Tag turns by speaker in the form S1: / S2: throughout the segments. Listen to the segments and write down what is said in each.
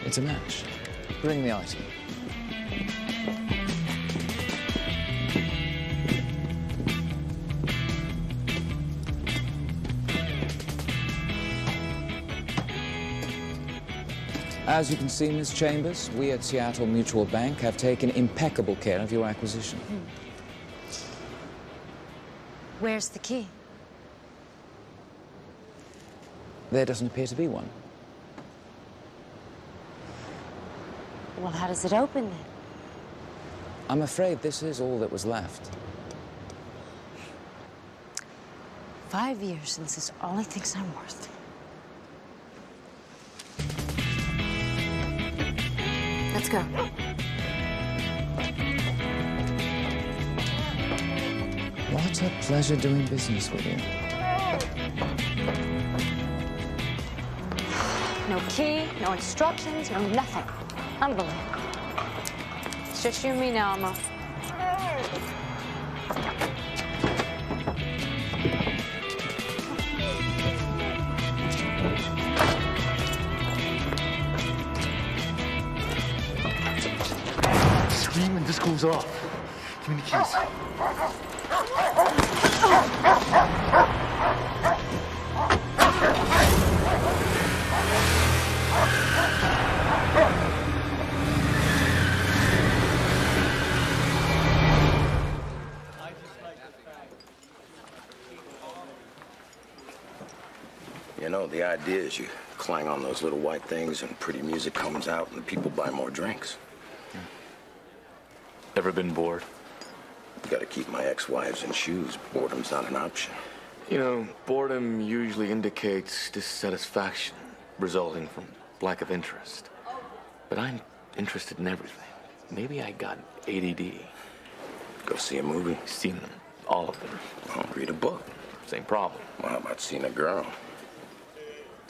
S1: It's a match.
S2: Bring the item.
S1: As you can see, Miss Chambers, we at Seattle Mutual Bank have taken impeccable care of your acquisition.
S3: Where's the key?
S1: There doesn't appear to be one.
S3: Well, how does it open then?
S1: I'm afraid this is all that was left.
S3: 5 years since this all he thinks I'm worth. Let's go.
S1: What a pleasure doing business with you.
S3: No key, no instructions, no nothing. Unbelievable. It's just you and me now, Emma.
S4: Scream when this goes off. Give me the keys.
S5: You know, the idea is you clang on those little white things and pretty music comes out and the people buy more drinks.
S4: Ever been bored?
S5: Gotta keep my ex-wives in shoes. Boredom's not an option.
S4: You know, boredom usually indicates dissatisfaction resulting from lack of interest. But I'm interested in everything. Maybe I got ADD.
S5: Go see a movie?
S4: Seen them. All of them.
S5: Well, read a book.
S4: Same problem.
S5: Well, how about seeing a girl?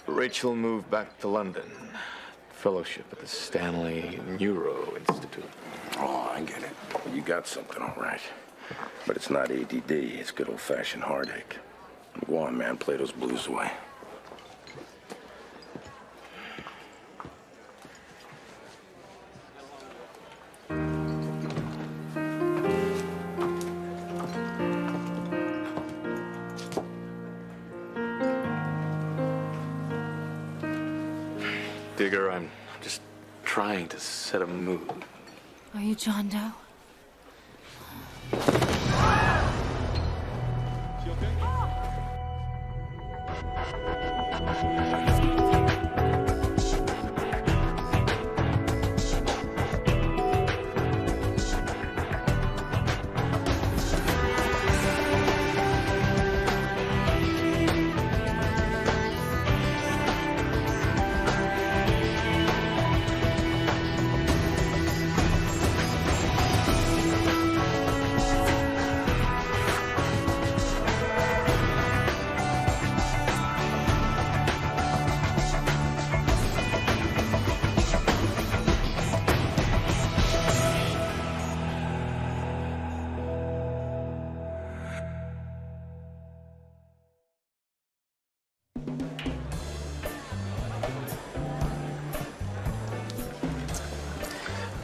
S4: Rachel moved back to London. Fellowship at the Stanley Neuro Institute.
S5: Oh, I get it. You got something, all right. But it's not ADD. It's good old-fashioned heartache. Go on, man. Play those blues away.
S4: Digger, I'm just trying to set a mood.
S3: Are you John Doe?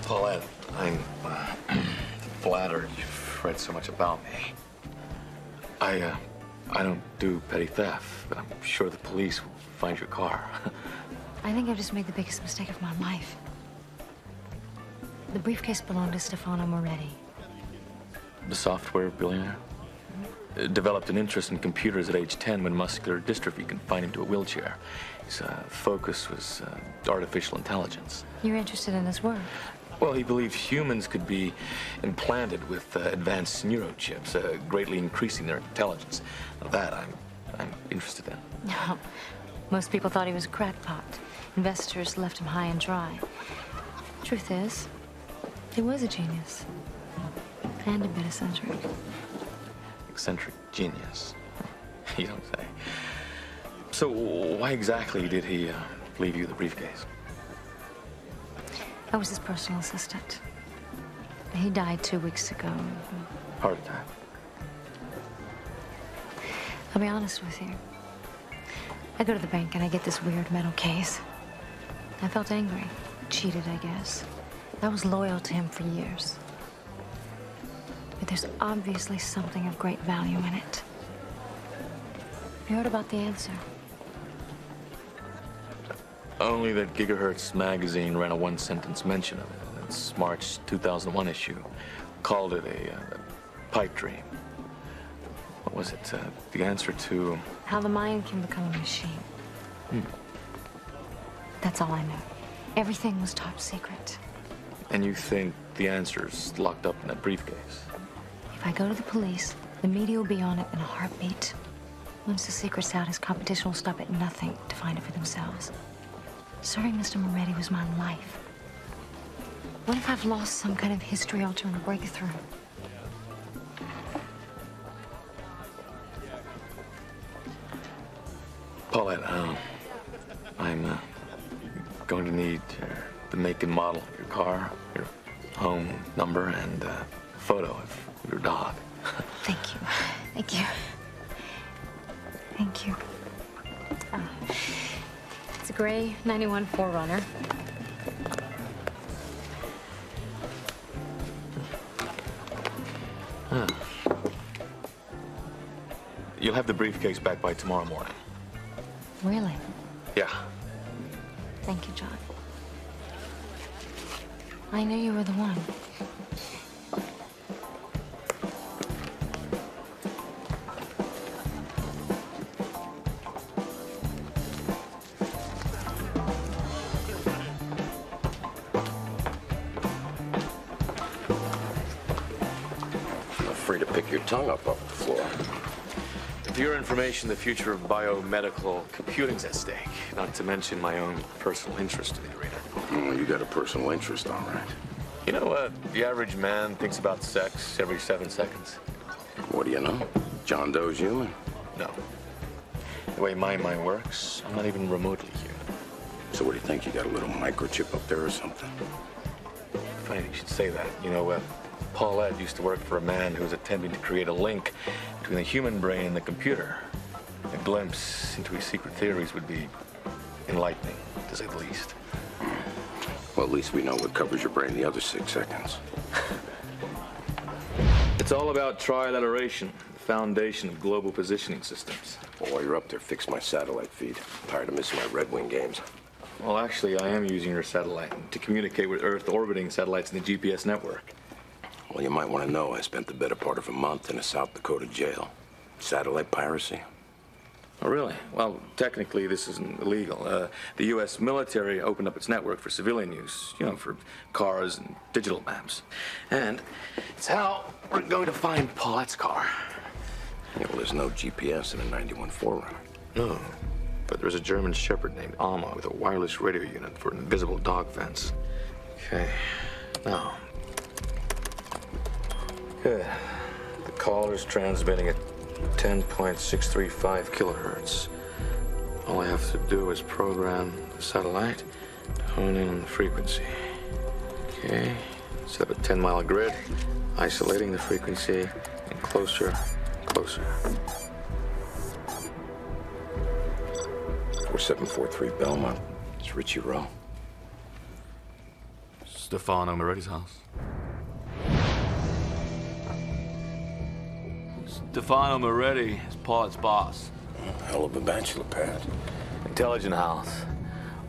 S4: Paulette, I'm flattered you've read so much about me. I don't do petty theft, but I'm sure the police will find your car.
S3: I think I've just made the biggest mistake of my life. The briefcase belonged to Stefano Moretti.
S4: The software billionaire? Developed an interest in computers at age 10 when muscular dystrophy confined him to a wheelchair. His focus was artificial intelligence.
S3: You're interested in his work?
S4: Well, he believed humans could be implanted with advanced neurochips, greatly increasing their intelligence. Now that I'm interested in.
S3: No. Most people thought he was a crackpot. Investors left him high and dry. Truth is, he was a genius. And a bit eccentric.
S4: Eccentric genius. You don't say. So why exactly did he leave you the briefcase?
S3: I was his personal assistant. He died 2 weeks ago.
S4: Heart attack.
S3: I'll be honest with you. I go to the bank and I get this weird metal case. I felt angry. cheated, I guess. I was loyal to him for years. But there's obviously something of great value in it. You heard about the answer?
S4: Only that Gigahertz magazine ran a one-sentence mention of it in its March 2001 issue. Called it a pipe dream. What was it? The answer to...
S3: How the mind can become a machine. That's all I know. Everything was top secret.
S4: And you think the answer's locked up in that briefcase?
S3: If I go to the police, the media will be on it in a heartbeat. Once the secret's out, his competition will stop at nothing to find it for themselves. Serving Mr. Moretti was my life. What if I've lost some kind of history-altering breakthrough?
S4: Paulette, I'm going to need the make and model of your car, your home number, and a photo of your dog.
S3: Thank you. Thank you. Thank you. It's a gray 91 4Runner.
S4: You'll have the briefcase back by tomorrow morning.
S3: Really?
S4: Yeah.
S3: Thank you, John. I knew you were the one.
S5: Feel free to pick your tongue up off the floor.
S4: For your information, the future of biomedical computing's at stake, not to mention my own personal interest in the arena.
S5: Oh, you got a personal interest, all right.
S4: You know what? The average man thinks about sex every 7 seconds.
S5: What do you know? John Doe's human.
S4: No. The way my mind works, I'm not even remotely human.
S5: So what do you think? You got a little microchip up there or something?
S4: Funny you should say that. You know, Paulette used to work for a man who was attempting to create a link between the human brain and the computer. A glimpse into his secret theories would be enlightening, to say the least.
S5: Well, at least we know what covers your brain the other 6 seconds.
S4: It's all about trilateration, the foundation of global positioning systems.
S5: Well, while you're up there, fix my satellite feed. I'm tired of missing my Red Wing games.
S4: Well, actually, I am using your satellite to communicate with Earth-orbiting satellites in the GPS network.
S5: Well, you might want to know I spent the better part of a month in a South Dakota jail. Satellite piracy.
S4: Oh, really? Well, technically, this isn't illegal. The U.S. military opened up its network for civilian use, you know, for cars and digital maps. And it's how we're going to find Paulette's car.
S5: Yeah, well, there's no GPS in a 91 4Runner.
S4: No, but there's a German shepherd named Alma with a wireless radio unit for an invisible dog fence. Okay, now. Good. The caller's transmitting at 10.635 kilohertz. All I have to do is program the satellite to hone in on the frequency. Okay, set up a 10-mile grid, isolating the frequency, and closer, closer.
S5: 4743 Belmont. It's Richie Rowe.
S4: Stefano Moretti's house. Stefano Moretti is Paulette's boss.
S5: Hell of a bachelor pad.
S4: Intelligent house.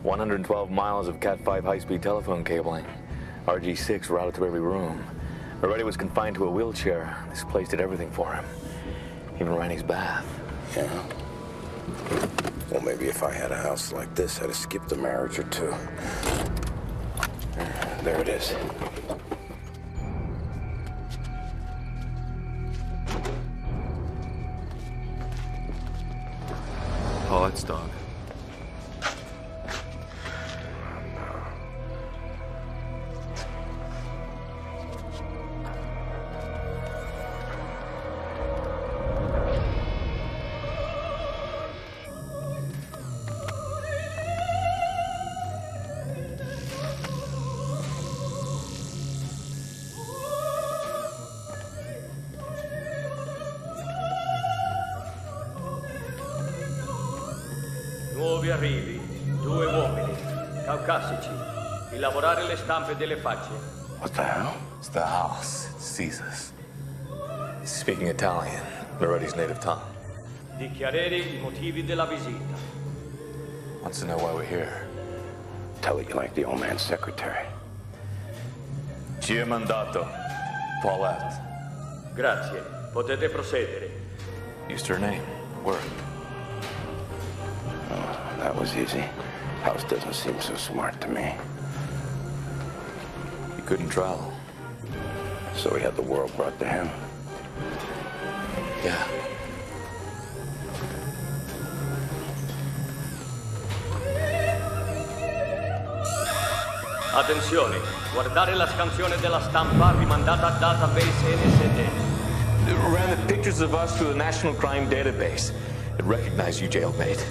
S4: 112 miles of Cat 5 high-speed telephone cabling. RG6 routed to every room. Moretti was confined to a wheelchair. This place did everything for him. Even ran his bath.
S5: Yeah. Well, maybe if I had a house like this, I'd have skipped a marriage or two. There it is.
S4: Paulette's dog.
S2: Nuovi arrivi, 2 uomini, caucasici, Rielaborare le stampe delle facce.
S5: What the hell?
S4: It's the house. It sees us. Speaking Italian, Moretti's native tongue.
S2: Dichiarare I motivi della visita.
S4: Wants to know why we're here.
S5: Tell it you like the old man's secretary.
S4: Ci è mandato. Paulette.
S2: Grazie. Potete procedere.
S4: Used her name. Word.
S5: Oh, that was easy. House doesn't seem so smart to me.
S4: He couldn't travel.
S5: So he had the world brought to him.
S4: Yeah.
S2: Attenzione, guardare la scansione della stampa rimandata a database NSD.
S4: Ran the pictures of us through the National Crime Database. It recognized you, jailmate.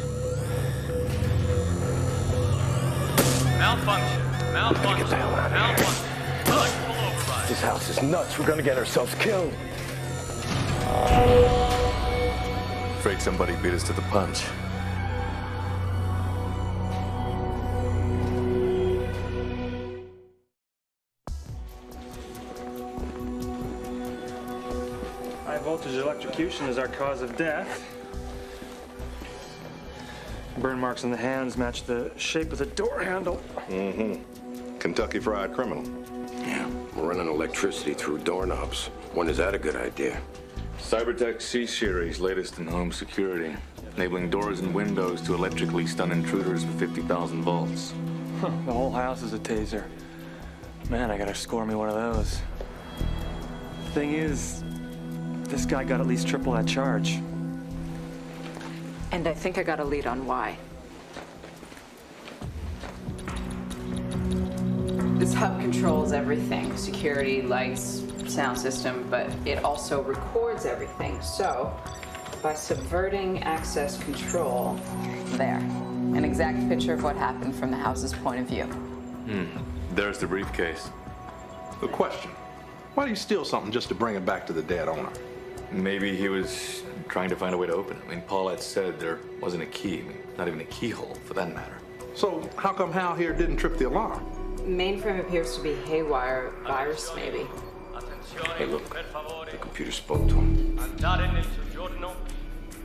S2: Malfunction. Malfunction.
S5: Get the hell out of here.
S2: Malfunction. Electrical override.
S5: This house is nuts. We're gonna get ourselves killed.
S4: Afraid somebody beat us to the punch.
S6: High voltage electrocution is our cause of death. Burn marks on the hands match the shape of the door handle.
S7: Kentucky Fried Criminal.
S5: Yeah, we're running electricity through doorknobs. When is that a good idea?
S4: Cybertech C-Series, latest in home security. Enabling doors and windows to electrically stun intruders with 50,000 volts.
S6: The whole house is a taser. Man, I gotta score me one of those. Thing is, this guy got at least triple that charge.
S8: And I think I got a lead on why. This hub controls everything. Security, lights, sound system, but it also records everything. So, by subverting access control, there. An exact picture of what happened from the house's point of view.
S4: There's the briefcase.
S7: The question, why do you steal something just to bring it back to the dead owner?
S4: Maybe he was trying to find a way to open it. I mean, Paulette said there wasn't a key. I mean, not even a keyhole, for that matter.
S7: So how come Hal here didn't trip the alarm?
S8: Mainframe appears to be haywire. Virus, maybe.
S5: Hey, look. The computer spoke to him.
S2: Andare nel soggiorno,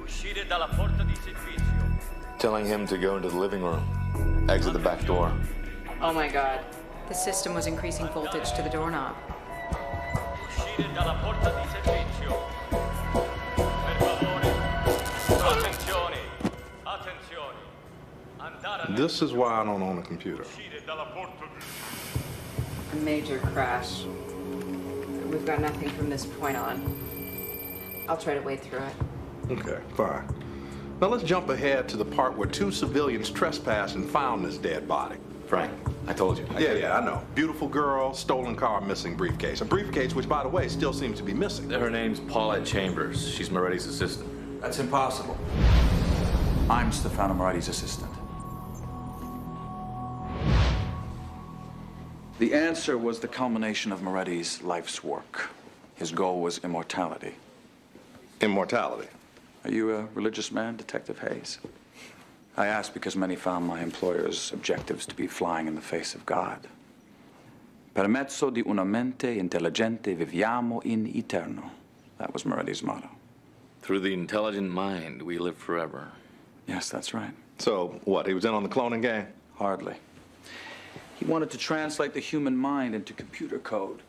S2: uscire dalla porta di servizio.
S4: Telling him to go into the living room, exit the back door.
S8: Oh my God. The system was increasing voltage to the doorknob.
S2: Uscire dalla porta di servizio. Per favore. Attenzione. Attenzione. Andare nel
S7: This is why I don't own a computer.
S2: uscire dalla porta di...
S8: A major crash. We've got nothing from this point on. I'll try to wade through it.
S7: Okay, fine. Now let's jump ahead to the part where two civilians trespassed and found this dead body.
S4: Frank, I told you.
S7: Yeah, I know. Beautiful girl, stolen car, missing briefcase. A briefcase which, by the way, still seems to be missing.
S4: Her name's Paulette Chambers. She's Moretti's assistant.
S9: That's impossible. I'm Stefano Moretti's assistant. The answer was the culmination of Moretti's life's work. His goal was immortality.
S7: Immortality.
S9: Are you a religious man, Detective Hayes? I ask because many found my employer's objectives to be flying in the face of God. Per mezzo di una mente intelligente viviamo in eterno. That was Moretti's motto.
S4: Through the intelligent mind, we live forever.
S9: Yes, that's right.
S7: So, what, he was in on the cloning game?
S9: Hardly. He wanted to translate the human mind into computer code.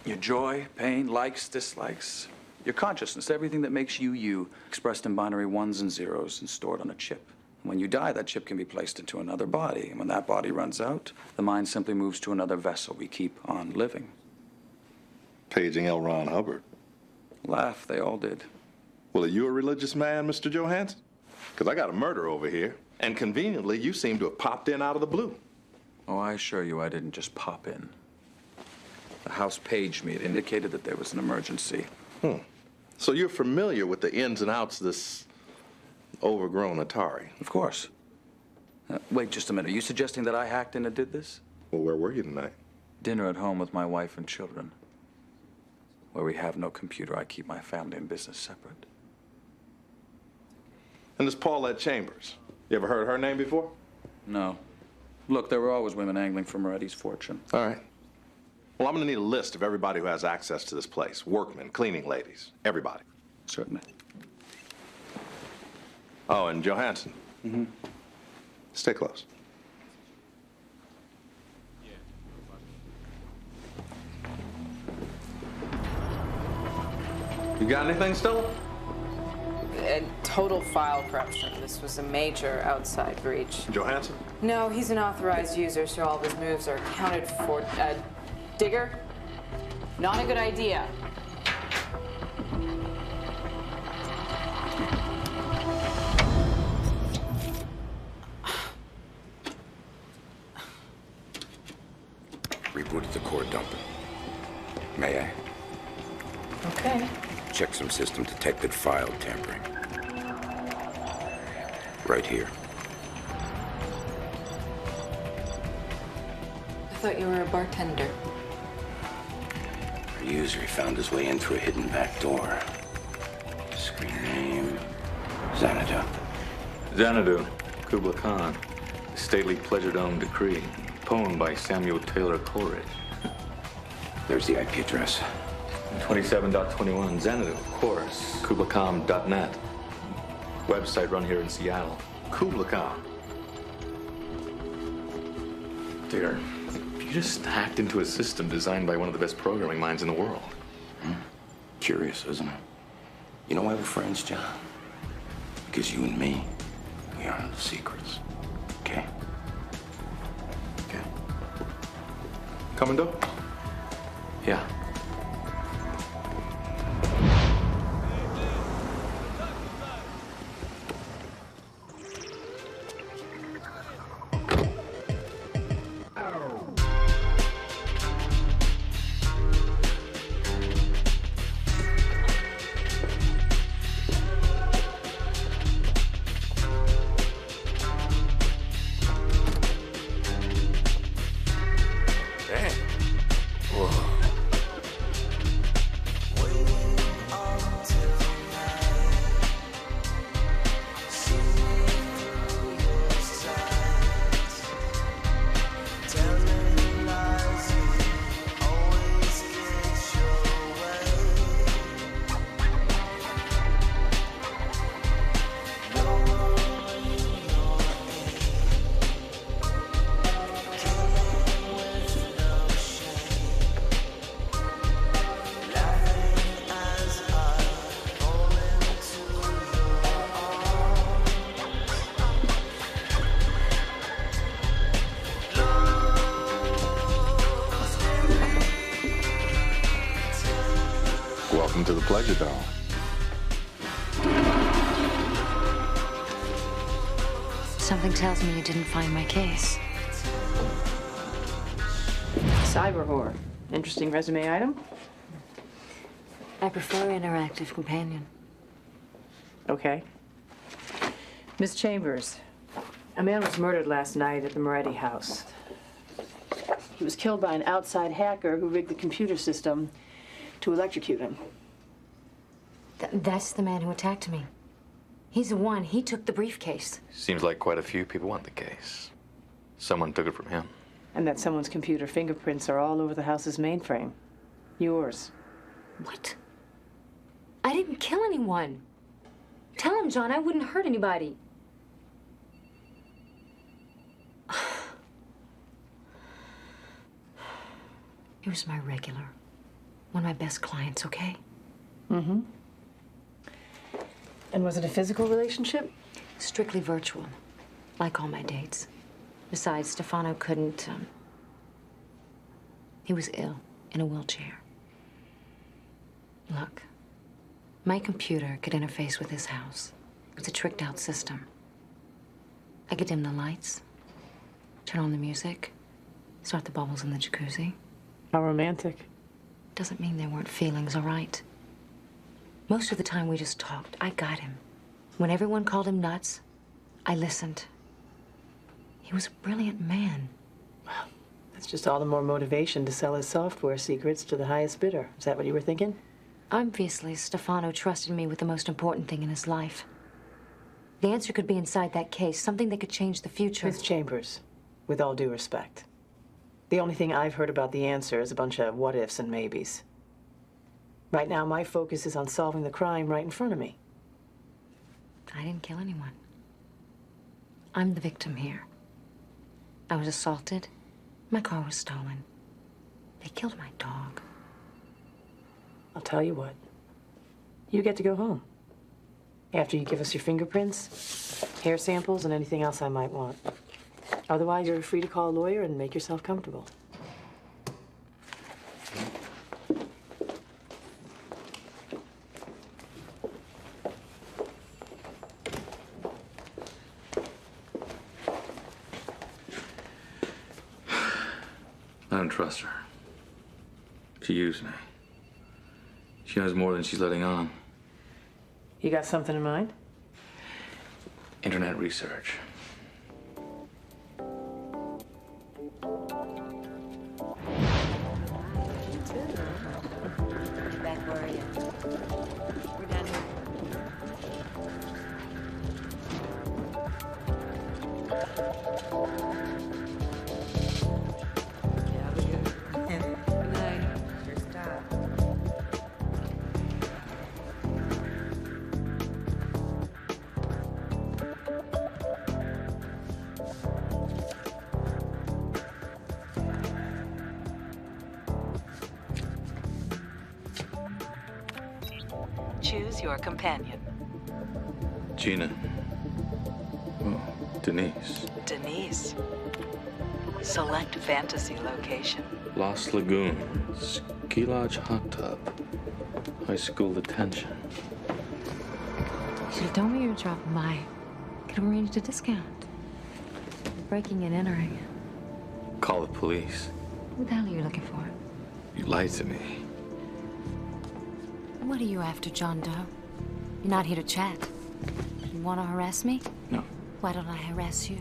S9: Your joy, pain, likes, dislikes, your consciousness, everything that makes you, you, expressed in binary ones and zeros and stored on a chip. When you die, that chip can be placed into another body. And when that body runs out, the mind simply moves to another vessel. We keep on living.
S7: Paging L. Ron Hubbard.
S9: Laugh, they all did.
S7: Well, are you a religious man, Mr. Johansson? Because I got a murder over here, and conveniently, you seem to have popped in out of the blue.
S9: Oh, I assure you I didn't just pop in. The house paged me. It indicated that there was an emergency.
S7: So you're familiar with the ins and outs of this overgrown Atari?
S9: Of course. Wait just a minute. Are you suggesting that I hacked in and did this?
S7: Well, where were you tonight?
S9: Dinner at home with my wife and children. Where we have no computer, I keep my family and business separate.
S7: And this Paulette Chambers. You ever heard her name before?
S9: No. Look, there were always women angling for Moretti's fortune.
S7: All right. Well, I'm gonna need a list of everybody who has access to this place. Workmen, cleaning ladies, everybody.
S9: Certainly.
S7: Oh, and Johansson.
S9: Mm-hmm.
S7: Stay close. You got anything still?
S8: Total file corruption. This was a major outside breach.
S7: Johansson?
S8: No, he's an authorized user, so all of his moves are accounted for. Digger? Not a good idea.
S5: Rebooted the core dumper. May I?
S8: Okay.
S5: Check some system detected file tampering. Right here.
S8: I thought you were a bartender.
S5: Our user found his way in through a hidden back door. Screen name, Xanadu.
S4: Xanadu, Kubla Khan. Stately Pleasure Dome Decree. Poem by Samuel Taylor Coleridge.
S5: There's the IP address.
S4: 27.21, Xanadu, of course. KublaKhan.net. Website run here in Seattle.
S7: Kubla Khan.
S4: Dear, you just hacked into a system designed by one of the best programming minds in the world.
S5: Curious, isn't it? You know why we're friends, John? Because you and me, we are the secrets. Okay? Okay.
S7: Commando?
S4: Yeah.
S7: Welcome to the Pleasure Dome.
S3: Something tells me you didn't find my case.
S10: Cyber horror. Interesting resume item?
S3: I prefer interactive companion.
S10: Okay. Miss Chambers, a man was murdered last night at the Moretti house. He was killed by an outside hacker who rigged the computer system to electrocute him.
S3: That's the man who attacked me. He's the one. He took the briefcase.
S4: Seems like quite a few people want the case. Someone took it from him.
S10: And that someone's computer fingerprints are all over the house's mainframe. Yours.
S3: What? I didn't kill anyone. Tell him, John, I wouldn't hurt anybody. He was my regular. One of my best clients, okay?
S10: Mm-hmm. And was it a physical relationship?
S3: Strictly virtual, like all my dates. Besides, Stefano couldn't, he was ill, in a wheelchair. Look, my computer could interface with his house. It's a tricked-out system. I could dim the lights, turn on the music, start the bubbles in the jacuzzi.
S10: How romantic.
S3: Doesn't mean there weren't feelings, all right? Most of the time we just talked. I got him. When everyone called him nuts, I listened. He was a brilliant man.
S10: Well, that's just all the more motivation to sell his software secrets to the highest bidder. Is that what you were thinking?
S3: Obviously, Stefano trusted me with the most important thing in his life. The answer could be inside that case, something that could change the future.
S10: Miss Chambers, with all due respect. The only thing I've heard about the answer is a bunch of what-ifs and maybes. Right now, my focus is on solving the crime right in front of me.
S3: I didn't kill anyone. I'm the victim here. I was assaulted. My car was stolen. They killed my dog.
S10: I'll tell you what. You get to go home. After you give us your fingerprints, hair samples, and anything else I might want. Otherwise, you're free to call a lawyer and make yourself comfortable.
S4: I don't trust her. She used me. She knows more than she's letting on.
S10: You got something in mind?
S4: Internet research.
S3: Back, where are you? We're down here. Good night. Sure stop.
S11: Choose your companion.
S4: Gina. Oh, Denise.
S11: Denise. Select fantasy location.
S4: Los Lagoons. Ski lodge hot tub. High school detention.
S3: You should have told me you were dropping by. Could have arranged a discount. Breaking and entering.
S4: Call the police.
S3: What the hell are you looking for?
S4: You lied to me.
S3: What are you after, John Doe? You're not here to chat. You want to harass me?
S4: No.
S3: Why don't I harass you?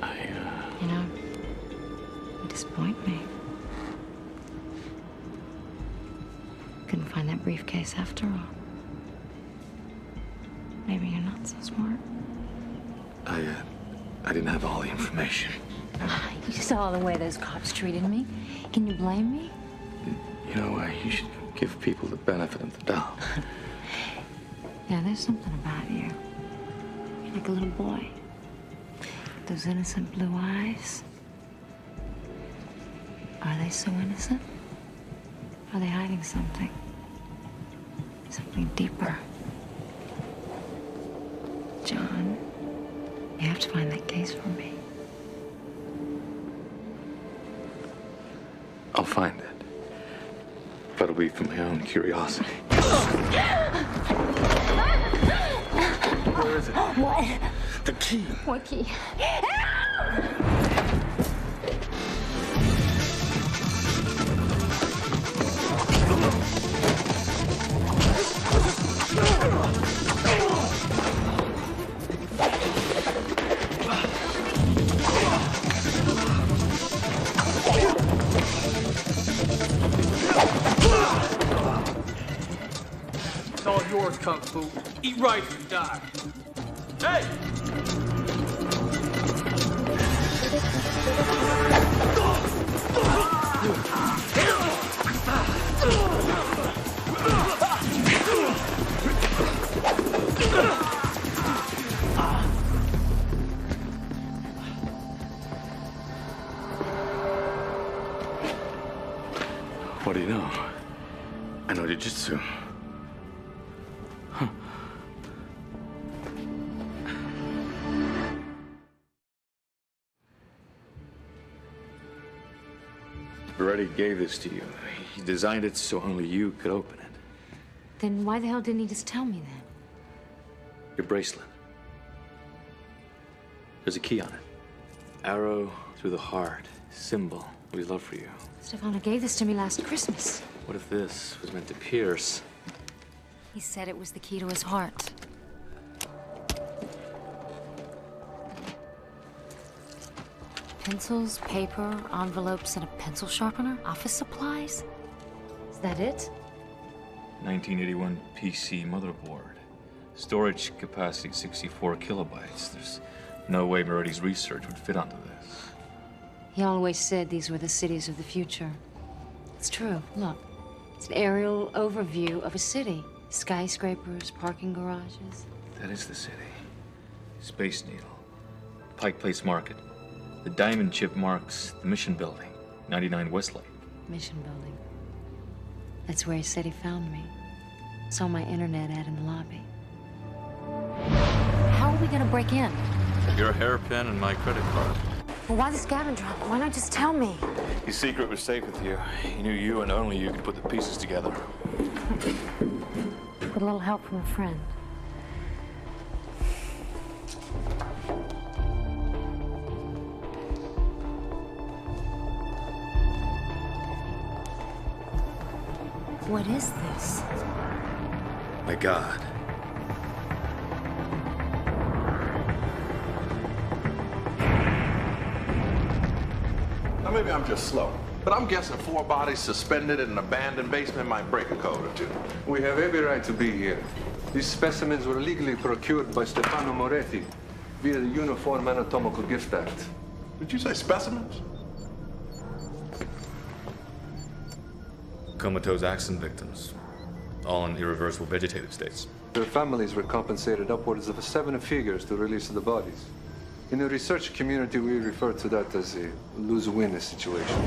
S4: I,
S3: You know, you disappoint me. Couldn't find that briefcase after all. Maybe you're not so smart.
S4: I didn't have all the information.
S3: You saw the way those cops treated me. Can you blame me?
S4: You know, you should give people the benefit of the doubt.
S3: Yeah, there's something about you. You're like a little boy. Those innocent blue eyes. Are they so innocent? Are they hiding something? Something deeper? John, you have to find that case for me.
S4: I'll find it. But it'll be from my own curiosity.
S7: Where is it?
S3: What?
S7: The key.
S3: What key?
S12: It's all yours, Kung Fu. Eat right or you die. Hey!
S4: What do you know? I know jiu-jitsu. Huh. Already gave this to you. He designed it so only you could open it.
S3: Then why the hell didn't he just tell me then?
S4: Your bracelet. There's a key on it. Arrow through the heart. Symbol of his love for you.
S3: Stefano gave this to me last Christmas.
S4: What if this was meant to pierce?
S3: He said it was the key to his heart. Pencils, paper, envelopes, and a pencil sharpener? Office supplies? Is that it?
S4: 1981 PC motherboard. Storage capacity 64 kilobytes. There's No way Moretti's research would fit onto this.
S3: He always said these were the cities of the future. It's true. Look, it's an aerial overview of a city. Skyscrapers, parking garages.
S4: That is the city. Space Needle. Pike Place Market. The diamond chip marks the Mission Building. 99 Westlake.
S3: Mission Building. That's where he said he found me. Saw my internet ad in the lobby. How are we gonna break in?
S4: Your hairpin and my credit card.
S3: Well, why the scavenger hunt? Why not just tell me?
S4: His secret was safe with you. He knew you and only you could put the pieces together.
S3: With a little help from a friend. What is this?
S4: My God.
S7: Now, maybe I'm just slow, but I'm guessing 4 bodies suspended in an abandoned basement might break a code or 2.
S13: We have every right to be here. These specimens were legally procured by Stefano Moretti via the Uniform Anatomical Gift Act.
S7: Did you say specimens?
S4: Comatose accident victims. All in irreversible vegetative states.
S13: Their families were compensated upwards of 7 figures to release the bodies. In the research community, we refer to that as a lose-win situation.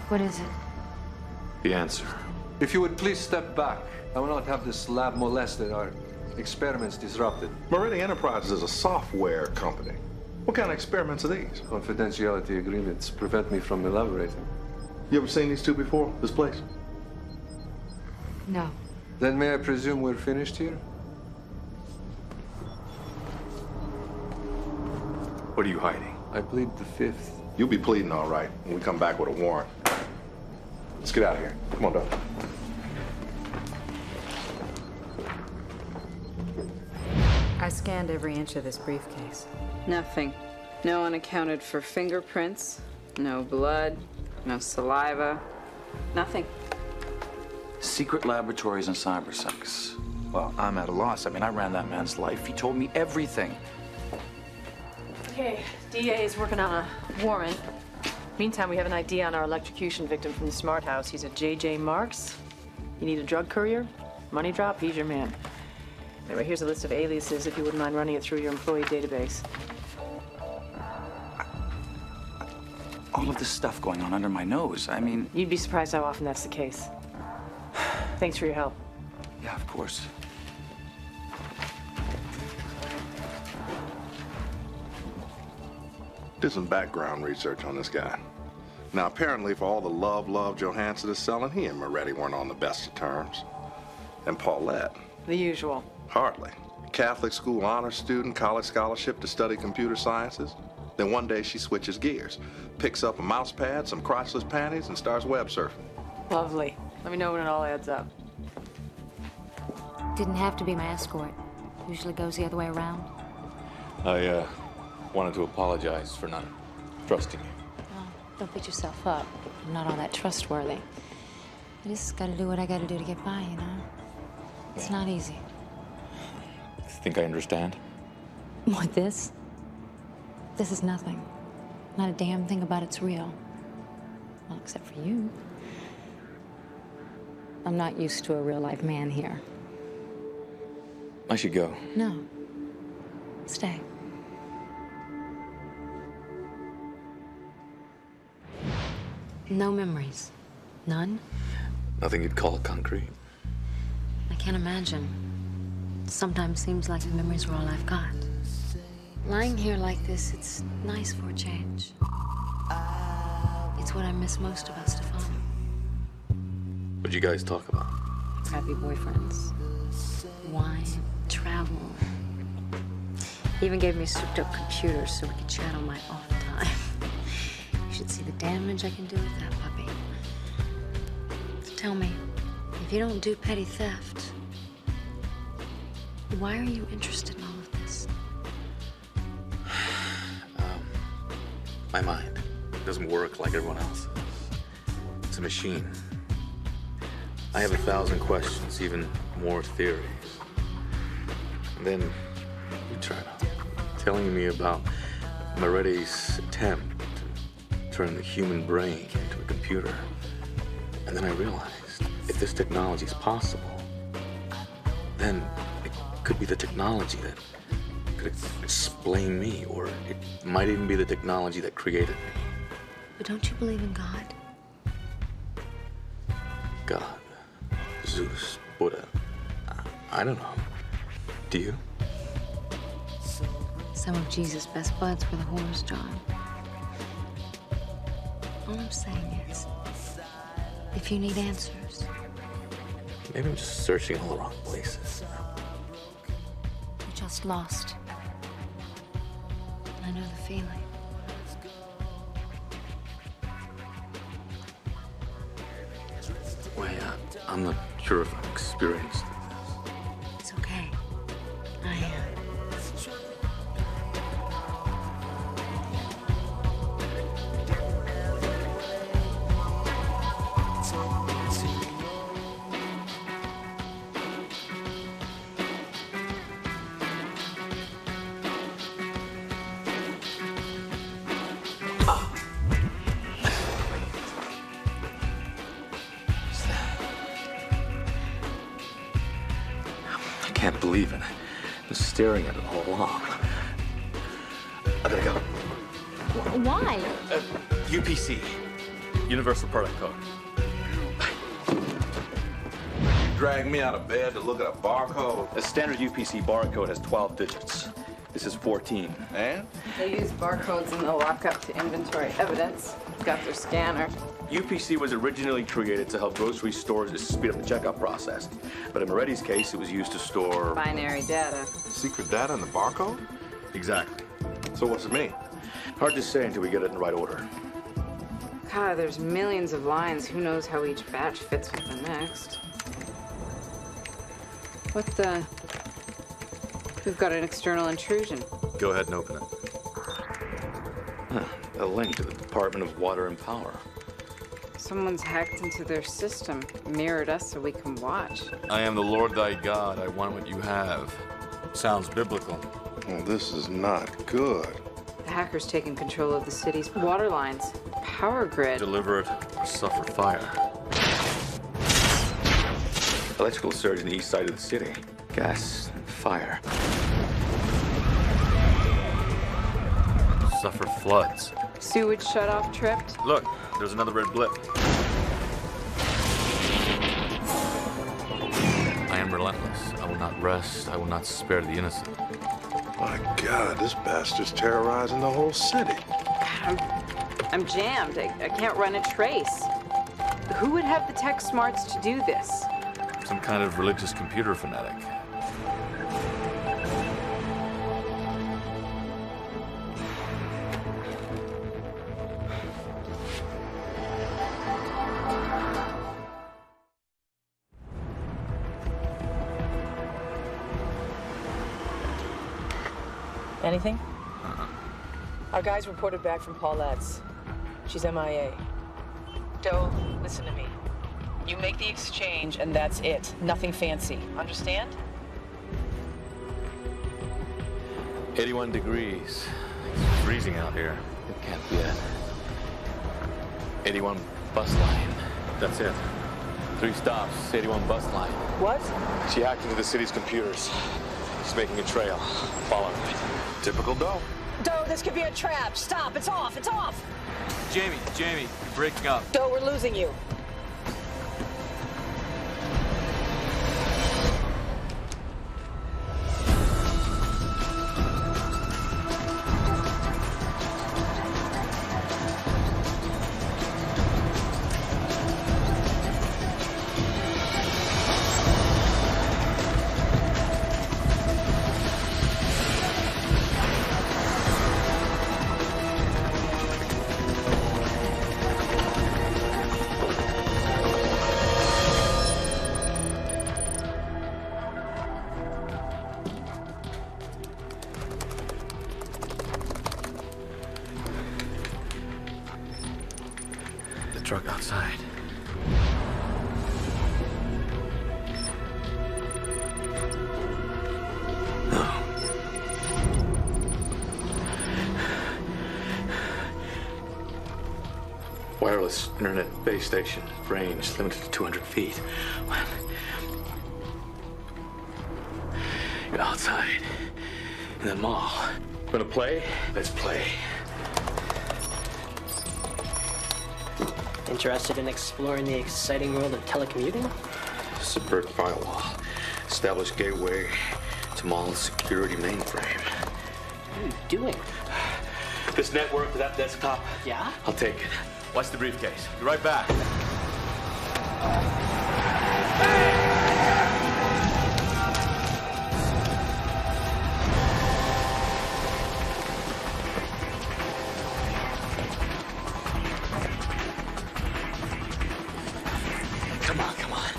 S3: What is it?
S4: The answer.
S13: If you would please step back, I will not have this lab molested or experiments disrupted.
S7: Moretti Enterprises is a software company. What kind of experiments are these?
S13: Confidentiality agreements prevent me from elaborating.
S7: You ever seen these two before, this place?
S3: No.
S13: Then may I presume we're finished here?
S4: What are you hiding?
S13: I plead the 5th.
S7: You'll be pleading all right when we come back with a warrant. Let's get out of here. Come on, Doug.
S10: I scanned every inch of this briefcase.
S8: Nothing. No one accounted for fingerprints, no blood, no saliva, nothing.
S9: Secret laboratories and cybersex. Well, I'm at a loss. I mean, I ran that man's life. He told me everything.
S10: Okay, DA is working on a warrant. Meantime, we have an ID on our electrocution victim from the Smart House. He's a J.J. Marks. You need a drug courier? Money drop? He's your man. Anyway, here's a list of aliases if you wouldn't mind running it through your employee database.
S9: All of this stuff going on under my nose. I mean...
S10: You'd be surprised how often that's the case. Thanks for your help.
S9: Yeah, of course.
S7: Did some background research on this guy. Now, apparently, for all the love Johansson is selling, he and Moretti weren't on the best of terms. And Paulette.
S10: The usual.
S7: Hardly. Catholic school honor student, college scholarship to study computer sciences. Then one day she switches gears, picks up a mouse pad, some crotchless panties, and starts web surfing.
S10: Lovely. Let me know when it all adds up.
S3: Didn't have to be my escort. Usually goes the other way around.
S4: I, wanted to apologize for not trusting you.
S3: Well, don't beat yourself up. I'm not all that trustworthy. I just gotta do what I gotta do to get by, you know? It's not easy.
S4: Think I understand?
S3: What, this? This is nothing. Not a damn thing about it's real. Well, except for you. I'm not used to a real-life man here.
S4: I should go.
S3: No. Stay. No memories. None?
S4: Nothing you'd call concrete?
S3: I can't imagine. It sometimes seems like the memories are all I've got. Lying here like this, it's nice for a change. It's what I miss most about Stefano.
S4: What'd you guys talk about?
S3: Crappy boyfriends. Wine. Travel. He even gave me a souped-up computer so we could chat on my off time. You should see the damage I can do with that puppy. So tell me, if you don't do petty theft, why are you interested in all of this?
S4: My mind doesn't work like everyone else's. It's a machine. I have 1,000 questions, even more theories. Then you tried telling me about Moretti's attempt to turn the human brain into a computer. And then I realized if this technology is possible, then it could be the technology that could explain me, or it might even be the technology that created me.
S3: But don't you believe in God?
S4: God, Zeus, Buddha, I don't know. Do you?
S3: Some of Jesus' best buds were the whores, John. All I'm saying is, if you need answers,
S4: Maybe I'm just searching all the wrong places.
S3: you're just lost. I know the feeling.
S4: Well, yeah, I'm not sure if I'm experienced.
S3: It's okay. I am.
S4: I can't believe it. I've been staring at it all along. I gotta go.
S3: Why?
S4: UPC, Universal Product Code.
S7: Drag me out of bed to look at a barcode.
S4: The standard UPC barcode has 12 digits. This is 14.
S7: And?
S8: They use barcodes in the lockup to inventory evidence. Got their scanner.
S4: UPC was originally created to help grocery stores speed up the checkout process. But in Moretti's case, it was used to store...
S8: Binary data.
S7: Secret data in the barcode?
S4: Exactly.
S7: So what's it mean?
S4: Hard to say until we get it in the right order.
S8: God, there's millions of lines. Who knows how each batch fits with the next? What the... We've got an external intrusion.
S4: Go ahead and open it. Huh, a link to the Department of Water and Power.
S8: Someone's hacked into their system, mirrored us so we can watch.
S4: I am the Lord thy God. I want what you have. Sounds biblical.
S7: Well, this is not good.
S8: The hackers taking control of the city's water lines, power grid.
S4: Deliver it or suffer fire. Electrical surge in the east side of the city. Gas and fire. Suffer floods.
S8: Sewage shut-off tripped.
S4: Look, there's another red blip. I am relentless. I will not rest. I will not spare the innocent.
S7: My God, this bastard's terrorizing the whole city.
S8: I'm jammed. I can't run a trace. Who would have the tech smarts to do this?
S4: Some kind of religious computer fanatic.
S10: Anything? Our guys reported back from Paulette's. She's MIA. Doe, listen to me. You make the exchange and that's it. Nothing fancy. Understand?
S4: 81 degrees. It's freezing out here. It can't be it. 81 bus line. That's it. 3 stops, 81 bus line.
S10: What?
S4: She hacked into the city's computers. She's making a trail. Follow it.
S7: Typical Doe.
S10: Doe, this could be a trap. Stop. It's off. It's off.
S12: Jamie, you're breaking up.
S10: Doe, we're losing you.
S4: Truck outside. Wireless internet base station. Range limited to 200 feet. You're outside. In the mall. Gonna play? Let's play.
S14: Interested in exploring the exciting world of telecommuting?
S4: Subvert firewall. Establish gateway to mall security mainframe.
S14: What are you doing?
S4: This network to that desktop?
S14: Yeah?
S4: I'll take it. Watch the briefcase. Be right back. Come on.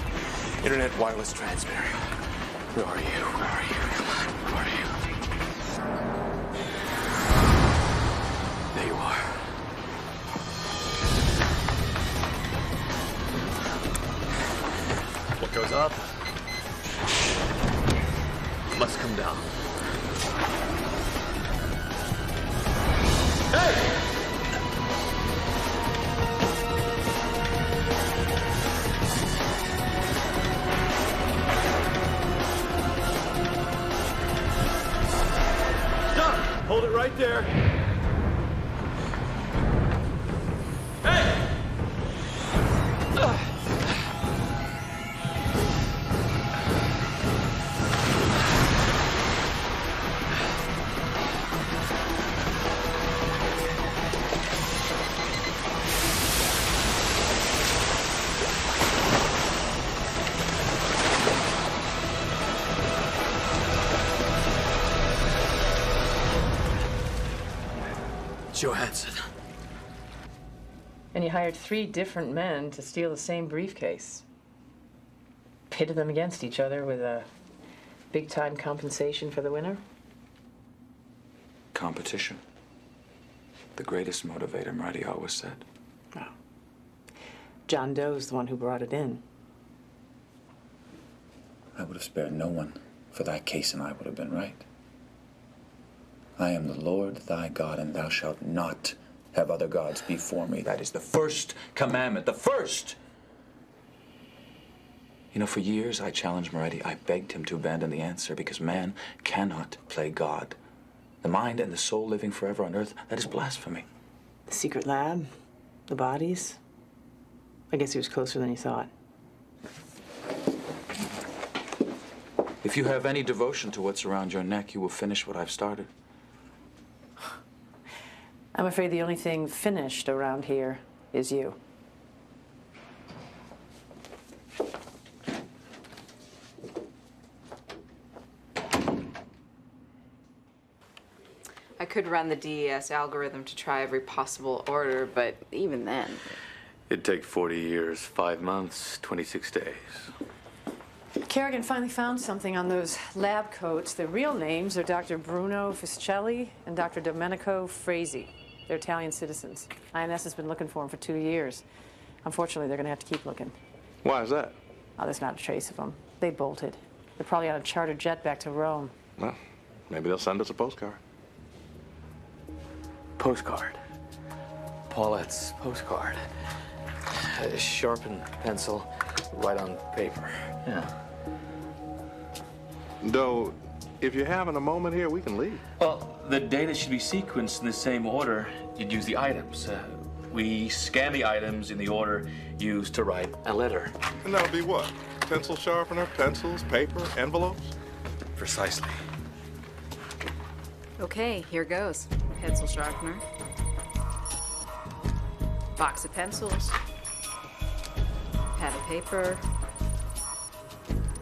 S4: Internet wireless transmitter. Where are you? Come on. Where are you? There you are. What goes up must come down. Hey!
S2: Hold it right there. Hey!
S4: Johansson.
S10: And you hired 3 different men to steal the same briefcase. Pitted them against each other with a big-time compensation for the winner?
S9: Competition. The greatest motivator, Moretti always said.
S10: Oh. John Doe's the one who brought it in.
S15: I would have spared no one for thy case, and I would have been right. I am the Lord thy God, and thou shalt not have other gods before me.
S9: That is the first commandment. The first! You know, for years I challenged Moretti. I begged him to abandon the answer because man cannot play God. The mind and the soul living forever on earth, that is blasphemy.
S10: The secret lab? The bodies? I guess he was closer than he thought.
S9: If you have any devotion to what's around your neck, you will finish what I've started.
S10: I'm afraid the only thing finished around here is you.
S8: I could run the DES algorithm to try every possible order, but even then...
S4: It'd take 40 years, 5 months, 26 days.
S10: Kerrigan finally found something on those lab coats. Their real names are Dr. Bruno Fiscelli and Dr. Domenico Frasi. They're Italian citizens. INS has been looking for them for 2 years. Unfortunately, they're going to have to keep looking.
S7: Why is that?
S10: Oh, there's not a trace of them. They bolted. They're probably on a chartered jet back to Rome.
S7: Well, maybe they'll send us a postcard.
S4: Postcard. Paulette's postcard. Sharpen pencil, write on paper. Yeah.
S7: Though, if you're having a moment here, we can leave.
S4: Well, the data should be sequenced in the same order you'd use the items. We scan the items in the order used to write a letter.
S7: And that'll be what? Pencil sharpener, pencils, paper, envelopes?
S4: Precisely.
S8: Okay, here goes. Pencil sharpener. Box of pencils. Pad of paper.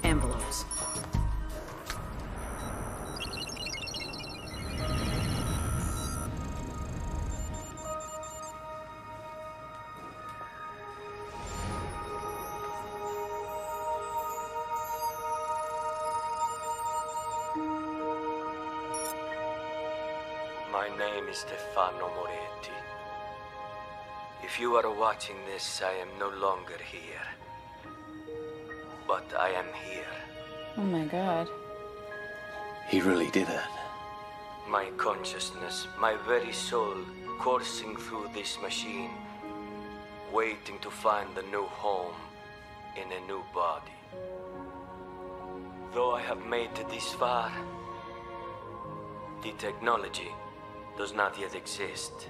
S8: Envelopes.
S16: My name is Stefano Moretti. If you are watching this, I am no longer here. But I am here.
S17: Oh my God.
S4: He really did it.
S16: My consciousness, my very soul, coursing through this machine. waiting to find a new home in a new body. Though I have made it this far, the technology does not yet exist.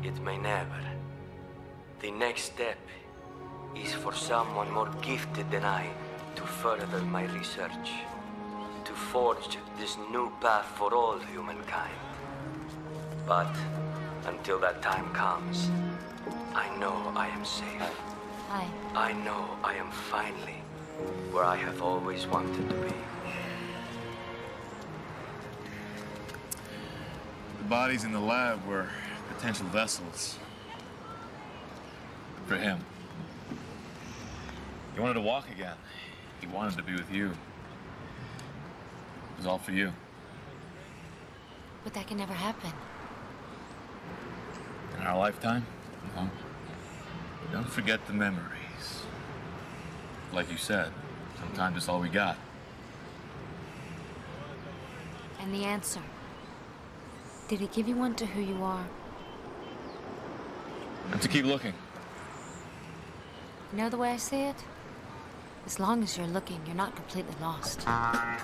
S16: It may never. The next step is for someone more gifted than I to further my research, to forge this new path for all humankind. But until that time comes, I know I am safe.
S3: Hi.
S16: I know I am finally where I have always wanted to be.
S4: The bodies in the lab were potential vessels for him. He wanted to walk again. He wanted to be with you. It was all for you.
S3: But that can never happen.
S4: In our lifetime, no. Don't forget the memories. Like you said, sometimes it's all we got.
S3: And the answer? Did he give you one to who you are?
S4: And to keep looking.
S3: You know the way I see it? As long as you're looking, you're not completely lost.
S17: Bye.